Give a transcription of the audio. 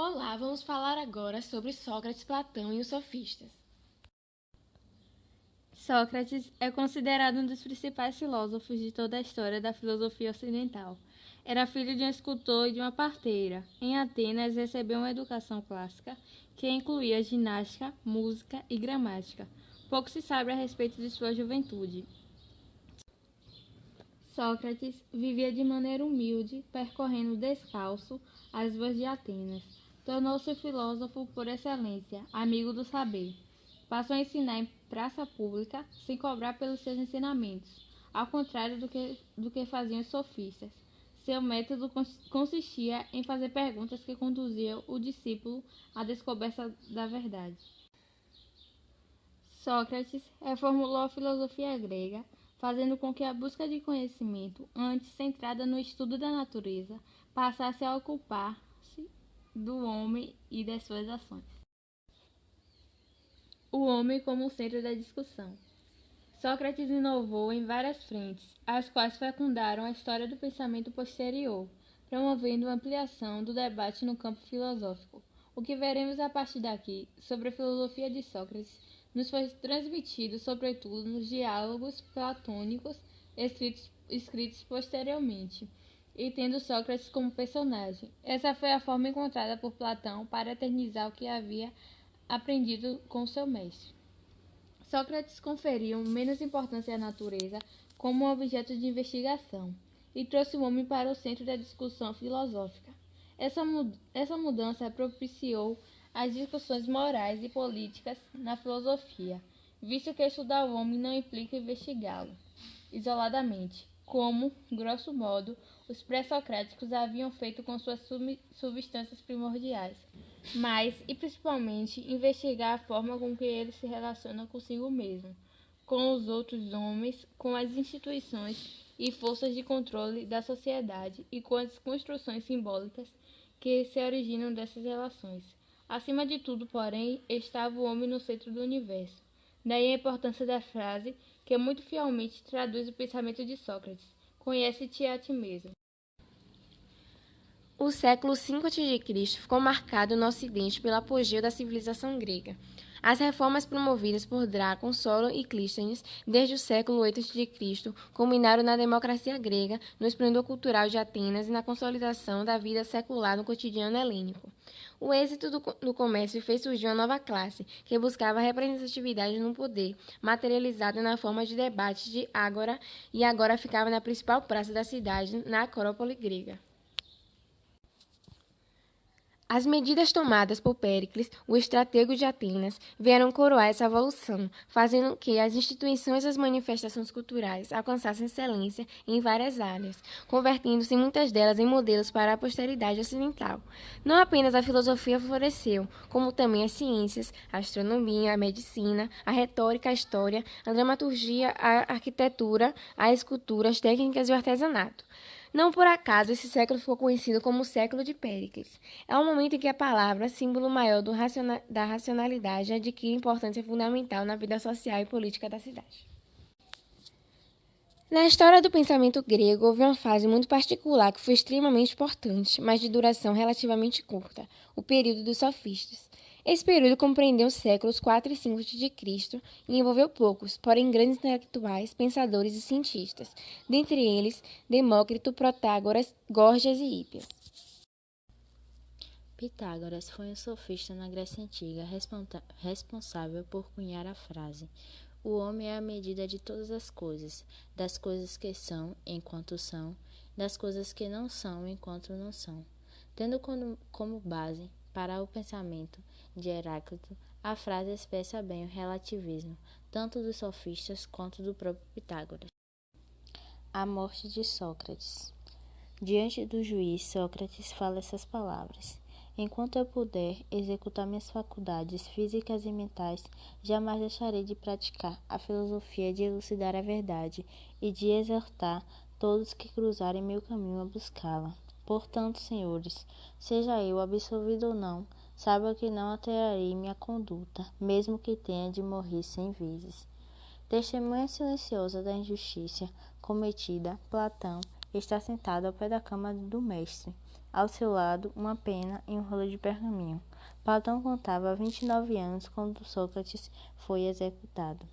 Olá, vamos falar agora sobre Sócrates, Platão e os sofistas. Sócrates é considerado um dos principais filósofos de toda a história da filosofia ocidental. Era filho de um escultor e de uma parteira. Em Atenas, recebeu uma educação clássica que incluía ginástica, música e gramática. Pouco se sabe a respeito de sua juventude. Sócrates vivia de maneira humilde, percorrendo descalço as ruas de Atenas. Tornou-se filósofo por excelência, amigo do saber. Passou a ensinar em praça pública, sem cobrar pelos seus ensinamentos, ao contrário do que faziam os sofistas. Seu método consistia em fazer perguntas que conduziam o discípulo à descoberta da verdade. Sócrates reformulou a filosofia grega, fazendo com que a busca de conhecimento, antes centrada no estudo da natureza, passasse a ocupar-se do homem e das suas ações. O homem como o centro da discussão. Sócrates inovou em várias frentes, as quais fecundaram a história do pensamento posterior, promovendo a ampliação do debate no campo filosófico. O que veremos a partir daqui sobre a filosofia de Sócrates nos foi transmitido, sobretudo, nos diálogos platônicos escritos posteriormente, e tendo Sócrates como personagem. Essa foi a forma encontrada por Platão para eternizar o que havia aprendido com seu mestre. Sócrates conferiu menos importância à natureza como um objeto de investigação e trouxe o homem para o centro da discussão filosófica. Essa mudança propiciou as discussões morais e políticas na filosofia, visto que estudar o homem não implica investigá-lo isoladamente, como, grosso modo, os pré-socráticos haviam feito com suas substâncias primordiais, mas, e principalmente, investigar a forma com que ele se relaciona consigo mesmo, com os outros homens, com as instituições e forças de controle da sociedade e com as construções simbólicas que se originam dessas relações. Acima de tudo, porém, estava o homem no centro do universo. Daí a importância da frase, que muito fielmente traduz o pensamento de Sócrates: conhece-te a ti mesmo. O século V a.C. ficou marcado no Ocidente pelo apogeu da civilização grega. As reformas promovidas por Drácon, Solon e Clístenes desde o século VIII a.C. culminaram na democracia grega, no esplendor cultural de Atenas e na consolidação da vida secular no cotidiano helênico. O êxito do comércio fez surgir uma nova classe, que buscava representatividade no poder, materializada na forma de debate de ágora, e agora ficava na principal praça da cidade, na Acrópole grega. As medidas tomadas por Péricles, o estratego de Atenas, vieram coroar essa evolução, fazendo que as instituições e as manifestações culturais alcançassem excelência em várias áreas, convertendo-se muitas delas em modelos para a posteridade ocidental. Não apenas a filosofia floresceu, como também as ciências, a astronomia, a medicina, a retórica, a história, a dramaturgia, a arquitetura, a escultura, as técnicas e o artesanato. Não por acaso esse século ficou conhecido como o século de Péricles. É um momento em que a palavra, símbolo maior da racionalidade, adquire importância fundamental na vida social e política da cidade. Na história do pensamento grego, houve uma fase muito particular que foi extremamente importante, mas de duração relativamente curta, o período dos sofistas. Esse período compreendeu os séculos 4 e 5 a.C. e envolveu poucos, porém grandes intelectuais, pensadores e cientistas, dentre eles Demócrito, Protágoras, Górgias e Hípias. Pitágoras foi um sofista na Grécia Antiga, responsável por cunhar a frase: o homem é a medida de todas as coisas, das coisas que são, enquanto são, das coisas que não são, enquanto não são. Tendo como base, para o pensamento de Heráclito, a frase expressa bem o relativismo, tanto dos sofistas quanto do próprio Pitágoras. A morte de Sócrates. Diante do juiz, Sócrates fala essas palavras: enquanto eu puder executar minhas faculdades físicas e mentais, jamais deixarei de praticar a filosofia de elucidar a verdade e de exortar todos que cruzarem meu caminho a buscá-la. Portanto, senhores, seja eu absolvido ou não, saiba que não alterarei minha conduta, mesmo que tenha de morrer 100 vezes. Testemunha silenciosa da injustiça cometida, Platão está sentado ao pé da cama do mestre, Ao seu lado, uma pena e um rolo de pergaminho. Platão contava 29 anos quando Sócrates foi executado.